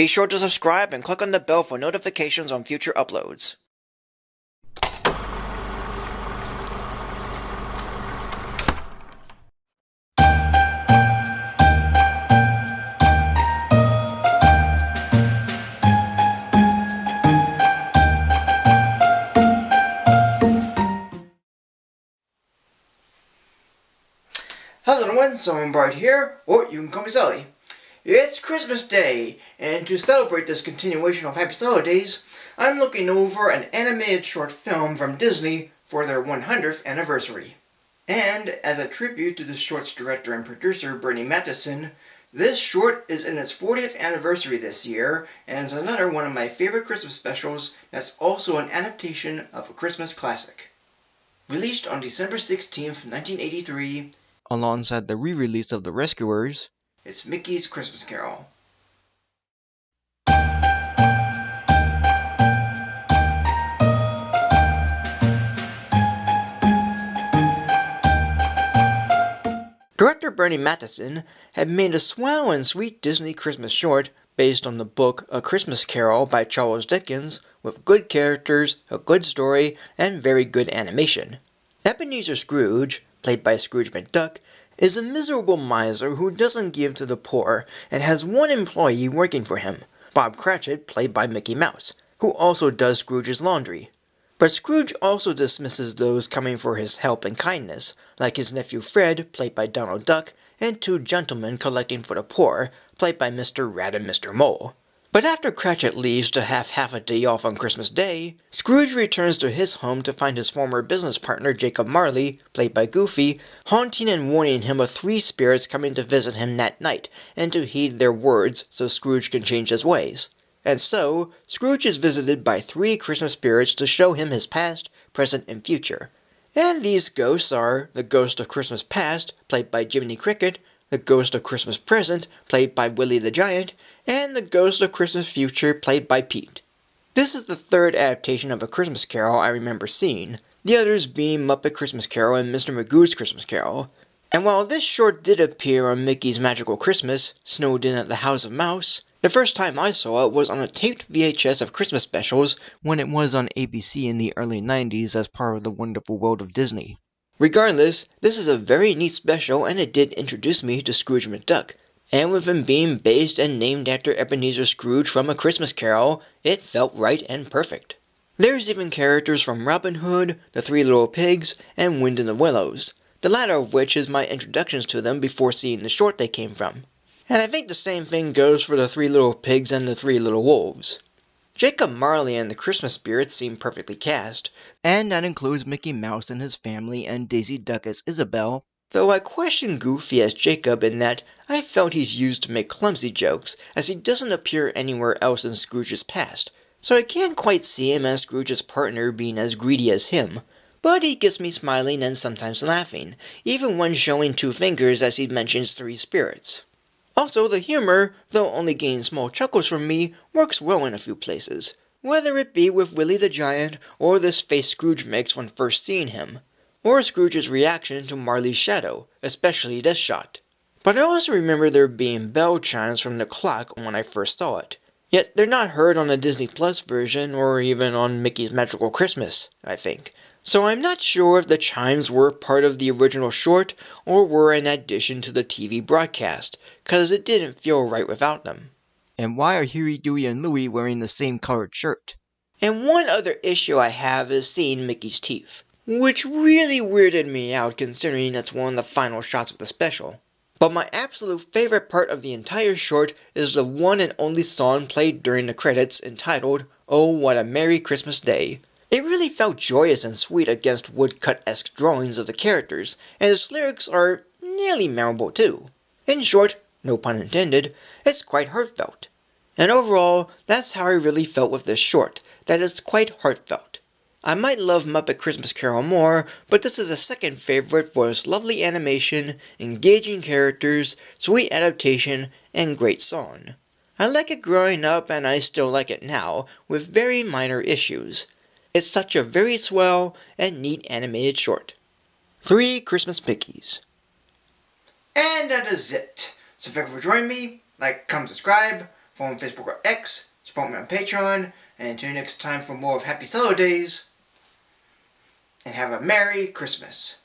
Be sure to subscribe and click on the bell for notifications on future uploads. Hello everyone, Someone Bright here, or you can call me Sully. It's Christmas Day, and to celebrate this continuation of Happy Sulli-Days, I'm looking over an animated short film from Disney for their 100th anniversary. And as a tribute to the short's director and producer, Burny Mattinson, this short is in its 40th anniversary this year, and is another one of my favorite Christmas specials that's also an adaptation of a Christmas classic. Released on December 16th, 1983, alongside the re-release of The Rescuers, it's Mickey's Christmas Carol. Director Burny Mattinson had made a swell and sweet Disney Christmas short based on the book A Christmas Carol by Charles Dickens, with good characters, a good story, and very good animation. Ebenezer Scrooge, played by Scrooge McDuck, is a miserable miser who doesn't give to the poor and has one employee working for him, Bob Cratchit, played by Mickey Mouse, who also does Scrooge's laundry. But Scrooge also dismisses those coming for his help and kindness, like his nephew Fred, played by Donald Duck, and two gentlemen collecting for the poor, played by Mr. Rat and Mr. Mole. But after Cratchit leaves to have half a day off on Christmas Day, Scrooge returns to his home to find his former business partner Jacob Marley, played by Goofy, haunting and warning him of three spirits coming to visit him that night, and to heed their words so Scrooge can change his ways. And so, Scrooge is visited by three Christmas spirits to show him his past, present, and future. And these ghosts are the Ghost of Christmas Past, played by Jiminy Cricket, the Ghost of Christmas Present, played by Willie the Giant, and the Ghost of Christmas Future, played by Pete. This is the third adaptation of A Christmas Carol I remember seeing, the others being Muppet Christmas Carol and Mr. Magoo's Christmas Carol. And while this short did appear on Mickey's Magical Christmas, Snowed In at the House of Mouse, the first time I saw it was on a taped VHS of Christmas specials when it was on ABC in the early 90s as part of the Wonderful World of Disney. Regardless, this is a very neat special, and it did introduce me to Scrooge McDuck. And with him being based and named after Ebenezer Scrooge from A Christmas Carol, it felt right and perfect. There's even characters from Robin Hood, The Three Little Pigs, and Wind in the Willows, the latter of which is my introductions to them before seeing the short they came from. And I think the same thing goes for The Three Little Pigs and The Three Little Wolves. Jacob Marley and the Christmas spirits seem perfectly cast, and that includes Mickey Mouse and his family and Daisy Duck as Isabelle, though I question Goofy as Jacob in that I felt he's used to make clumsy jokes, as he doesn't appear anywhere else in Scrooge's past, so I can't quite see him as Scrooge's partner being as greedy as him. But he gets me smiling and sometimes laughing, even when showing two fingers as he mentions three spirits. Also, the humor, though only getting small chuckles from me, works well in a few places, whether it be with Willie the Giant, or this face Scrooge makes when first seeing him, or Scrooge's reaction to Marley's shadow, especially this shot. But I also remember there being bell chimes from the clock when I first saw it, yet they're not heard on the Disney Plus version or even on Mickey's Magical Christmas, I think. So I'm not sure if the chimes were part of the original short or were an addition to the TV broadcast, cause it didn't feel right without them. And why are Huey, Dewey, and Louie wearing the same colored shirt? And one other issue I have is seeing Mickey's teeth, which really weirded me out considering it's one of the final shots of the special. But my absolute favorite part of the entire short is the one and only song played during the credits entitled Oh What a Merry Christmas Day. It really felt joyous and sweet against woodcut-esque drawings of the characters, and its lyrics are nearly memorable too. In short, no pun intended, it's quite heartfelt. And overall, that's how I really felt with this short, that it's quite heartfelt. I might love Muppet Christmas Carol more, but this is a second favorite for its lovely animation, engaging characters, sweet adaptation, and great song. I like it growing up and I still like it now, with very minor issues. It's such a very swell and neat animated short. 3 Christmas Pickies. And that is it. So thank you for joining me. Like, comment, subscribe. follow me on Facebook or X, support me on Patreon, and until next time for more of Happy Sulli-Days, and have a Merry Christmas.